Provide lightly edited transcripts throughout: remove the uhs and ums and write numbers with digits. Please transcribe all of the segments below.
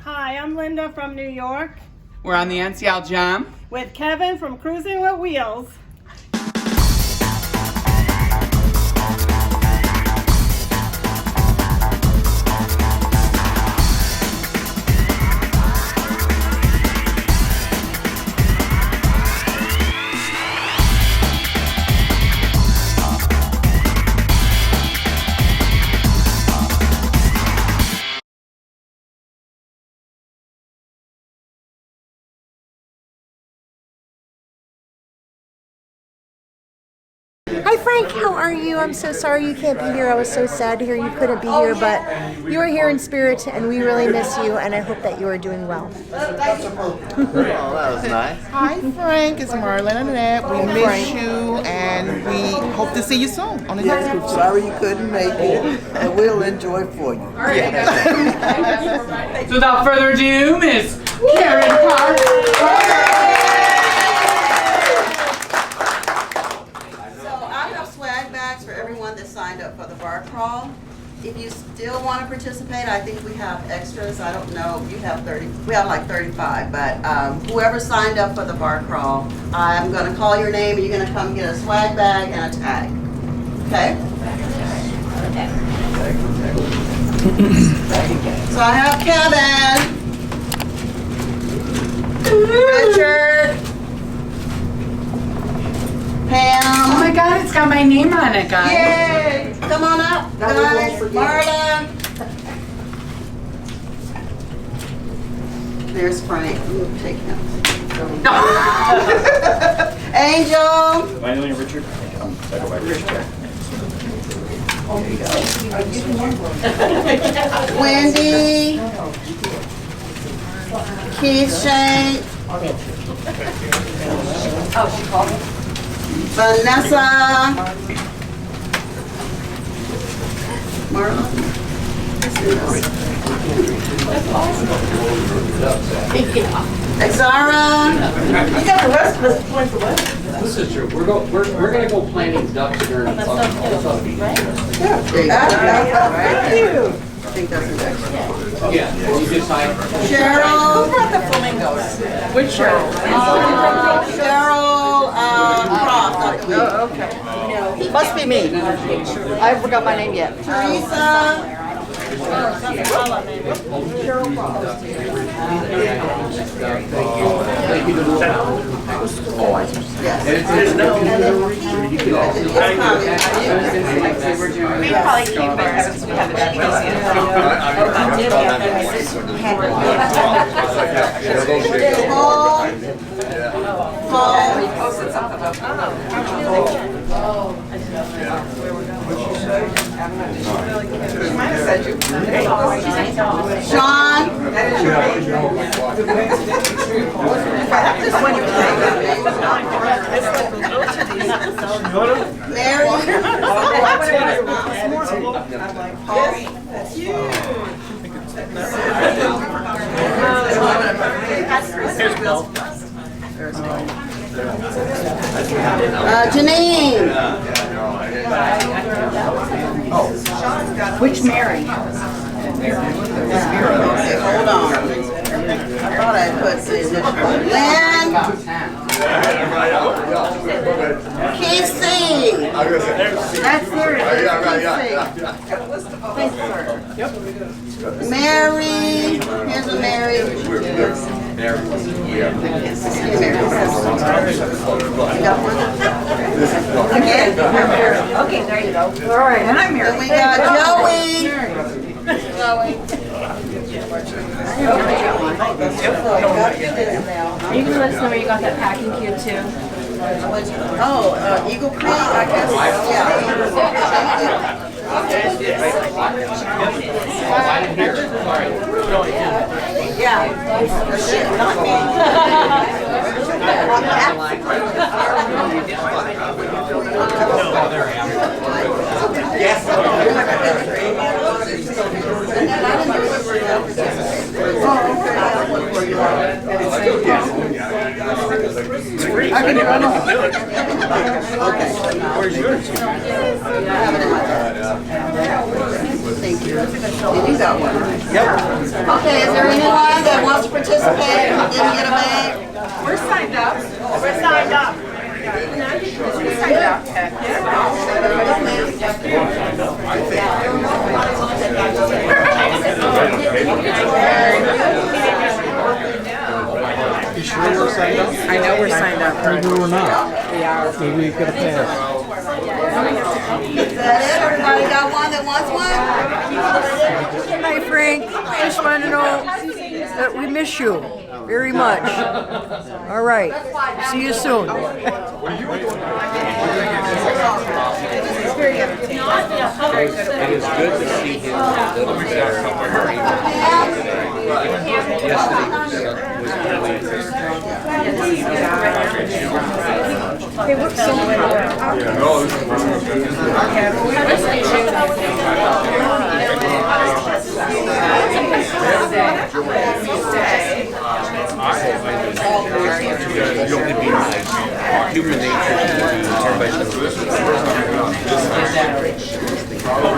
Hi, I'm Linda from New York. We're on the NCL Jam. With Kevin from Cruising with Wheels. Hi Frank, how are you? I'm so sorry you can't be here. I was so sad to hear you couldn't be here, but you are here in spirit and we really miss you and I hope that you are doing well. Oh, that was nice. Hi Frank, it's Marlon and Annette. We miss you and we hope to see you soon on the next group. Sorry you couldn't make it, and we'll enjoy for you. So without further ado, Miss Karen Park. For everyone that signed up for the bar crawl. If you still want to participate, I think we have extras. I don't know, you have 30, we have like 35, but whoever signed up for the bar crawl, I'm going to call your name and you're going to come get a swag bag and a tag. Okay? So I have Kevin, Richard, Pam. Oh my God, it's got my name on it, guys. Yay! Come on up, guys. Marla. There's Frank. We'll take him. Angel. My name is Richard. I go by Richard. There you go. Wendy. Keith Shane. Oh, she called me. Vanessa, Marla, Exara. You got the rest of us point for what? This is true. We're gonna go planting ducks during the summer. There you go. Thank you. I think that's an extra. Yeah, you just sign. Cheryl. Who brought the flamingos? Which Cheryl? Cheryl Croft. Oh, okay. Must be me. I forgot my name yet. Teresa. We probably keep there since we have the Sean. Mary. Janine. Which Mary? Okay, hold on. I thought I put the initial. Lynn. Casey. That's there. Mary. Here's a Mary. Okay, there you go. All right, and I'm Mary. And we got Joey. You can let us know where you got that packing cube too. Oh, Eagle Creek, I guess. Yeah. Shit, not me. Where's yours? Thank you. Did you got one? Yep. Okay, is there anyone that wants to participate and didn't get a bag? We're signed up. We're signed up. We signed up. You sure we're signed up? I know we're signed up. Maybe we're not. We are. Maybe we could have passed. Is that it? Everybody got one that wants one? Hi, Frank. Just want to know that we miss you very much. All right. See you soon. It is good to see him a little bit yesterday was really They look so human nature Okay,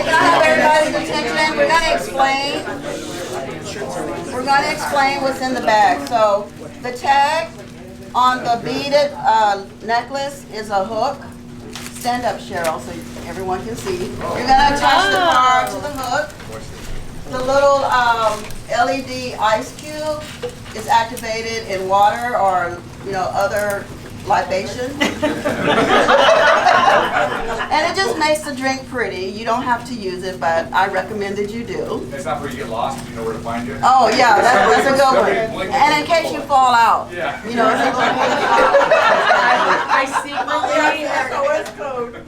can I have everybody's attention? We're gonna explain what's in the bag. So the tag on the beaded necklace is a hook. Stand up, Cheryl, so everyone can see. You're gonna attach the bar to the hook. The little LED ice cube is activated in water or, other libation. And it just makes the drink pretty. You don't have to use it, but I recommend that you do. It's not where you get lost, you know where to find you? Oh, yeah, that's a good one. And in case you fall out. Yeah. I secretly,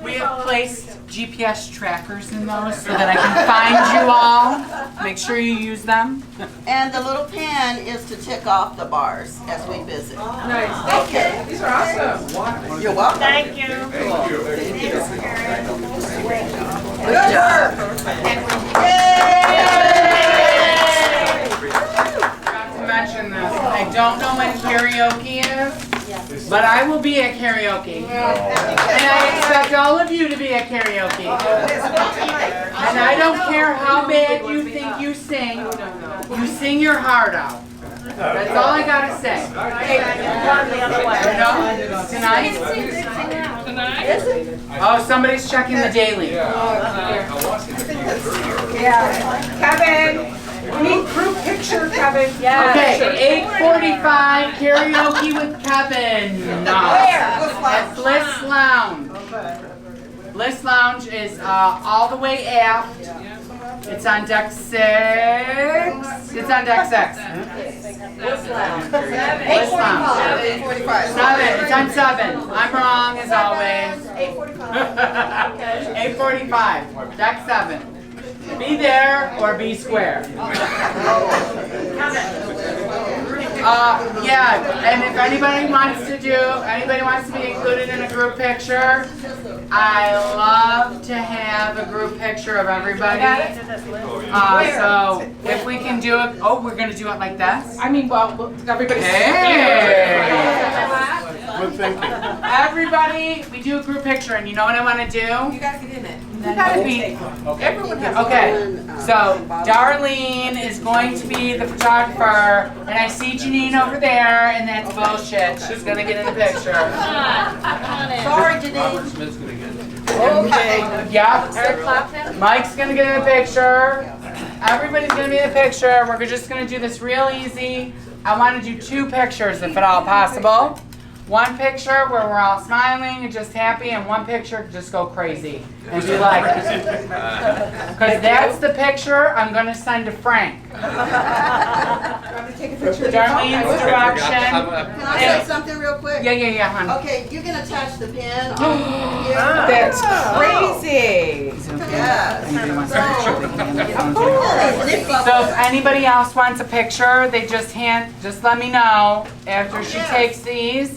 we have placed GPS trackers in those so that I can find you all. Make sure you use them. And the little pen is to tick off the bars as we visit. nice. Okay. These are awesome. You're welcome. Thank you. Thank you. Good work. Forgot to mention this. I don't know when karaoke is, but I will be at karaoke. And I expect all of you to be at karaoke. And I don't care how bad you think you sing your heart out. That's all I gotta say. Tonight? Oh, somebody's checking the daily. Kevin, we need group picture, Kevin. Okay, 8:45 karaoke with Kevin. At Bliss Lounge. Bliss Lounge is all the way aft. It's on deck 6. It's on deck 6. Bliss Lounge. 7. It's on 7. I'm wrong as always. 8:45. Deck 7. Be there or be square. Yeah, and if anybody wants to be included in a group picture, I love to have a group picture of everybody. So if we can do it, we're gonna do it like this. I mean, well, everybody's. Hey! Everybody, we do a group picture, and you know what I want to do? You gotta get in it. You gotta be. Everyone has. Okay, so Darlene is going to be the photographer, and I see Janine over there, and that's bullshit. She's gonna get in the picture. Sorry, Janine. Okay. Yeah. Mike's gonna get in the picture. Everybody's gonna be in the picture. We're just gonna do this real easy. I want to do 2 pictures if at all possible. One picture where we're all smiling and just happy, and one picture just go crazy and be like, because that's the picture I'm going to send to Frank. Darlene's direction. Can I say something real quick? Yeah, honey. Okay, you can attach the pen on here. That's crazy. Yes. So if anybody else wants a picture, they just let me know. After she takes these,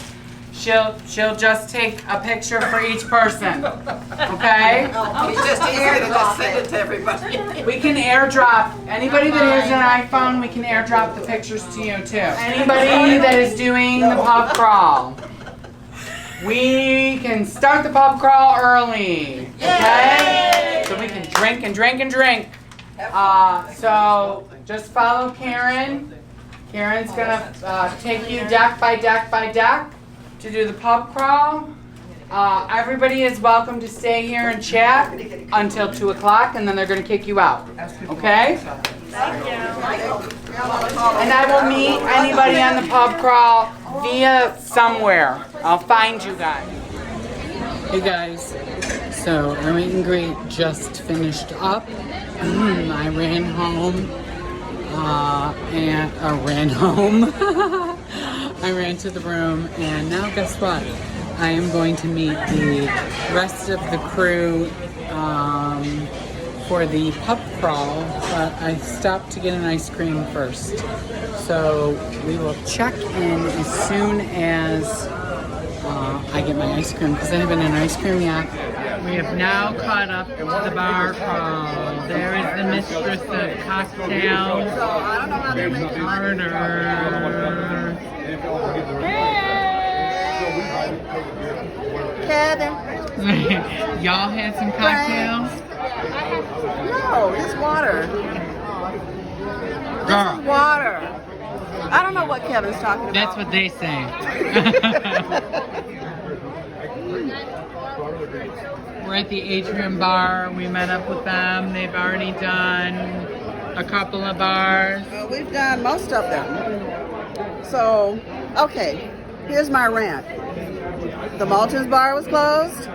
she'll just take a picture for each person. Okay? It's just easier to just send it to everybody. We can airdrop anybody that has an iPhone. We can airdrop the pictures to you too. Anybody that is doing the pub crawl. we can start the pub crawl early. Okay? So we can drink and drink and drink. So just follow Karen. Karen's gonna take you deck by deck by deck to do the pub crawl. Everybody is welcome to stay here and chat until 2 o'clock, and then they're gonna kick you out. Okay? Thank you. And I will meet anybody on the pub crawl via somewhere. I'll find you guys. Hey guys, so our meet and greet just finished up. I ran home. I ran to the room, and now guess what? I am going to meet the rest of the crew for the pub crawl, but I stopped to get an ice cream first. So we will check in as soon as I get my ice cream, because I haven't had an ice cream yet. We have now caught up to the bar crawl. There is the mistress of cocktails, Carter. Kevin. Y'all had some cocktails? No, it's water. Girl, This is water. I don't know what Kevin's talking about. that's what they say. We're at the Atrium Bar. We met up with them. They've already done a couple of bars. We've done most of them. So, okay, here's my rant. The Malton's bar was closed.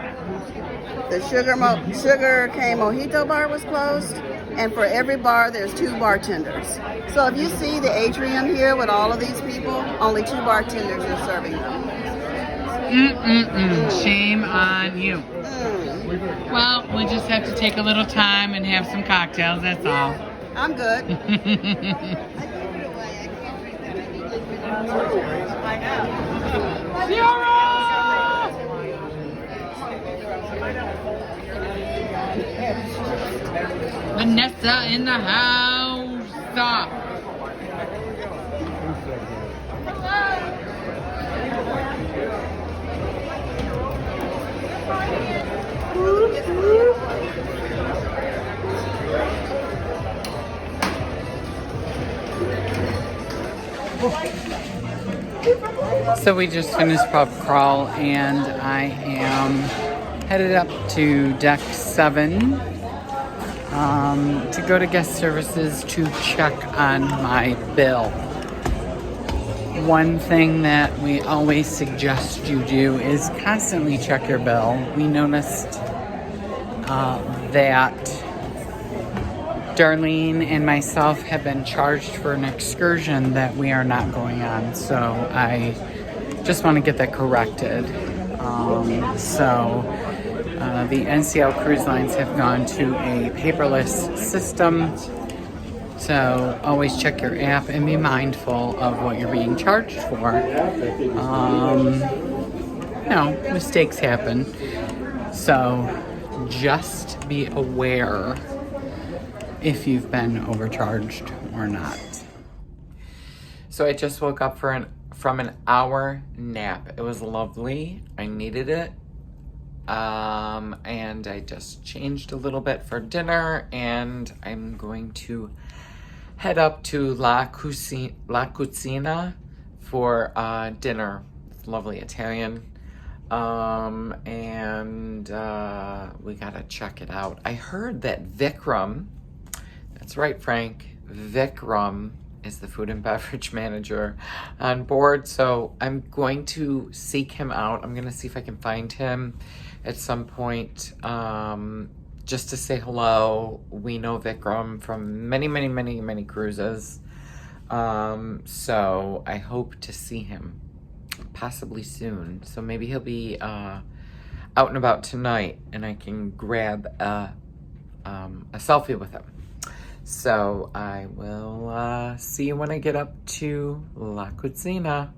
The Sugar Cane Mojito bar was closed. And for every bar, there's 2 bartenders. So if you see the atrium here with all of these people, only 2 bartenders are serving them. Shame on you. Well, we just have to take a little time and have some cocktails, that's all. I'm good. Vanessa in the house. Stop. So we just finished pub crawl, and I am headed up to deck 7 to go to guest services to check on my bill. One thing that we always suggest you do is constantly check your bill. We noticed that Darlene and myself have been charged for an excursion that we are not going on, so I just want to get that corrected. The NCL cruise lines have gone to a paperless system, so always check your app and be mindful of what you're being charged for. Mistakes happen, so just be aware if you've been overcharged or not. So I just woke up from an hour nap. It was lovely. I needed it. And I just changed a little bit for dinner, and I'm going to head up to La Cucina for dinner. It's lovely Italian. We gotta check it out. I heard that Vikram, that's right, Frank, Vikram is the food and beverage manager on board, so I'm going to seek him out. I'm gonna see if I can find him at some point, just to say hello. We know Vikram from many cruises, so I hope to see him possibly soon. So maybe he'll be out and about tonight, and I can grab a selfie with him. So I will see you when I get up to La Cucina.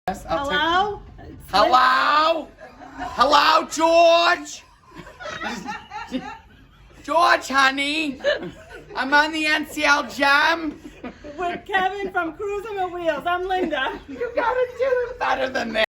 Yes, Hello? Hello? Hello, George? George, honey. I'm on the NCL jam. With Kevin from Cruising with Wheels. I'm Linda. You gotta do it better than that.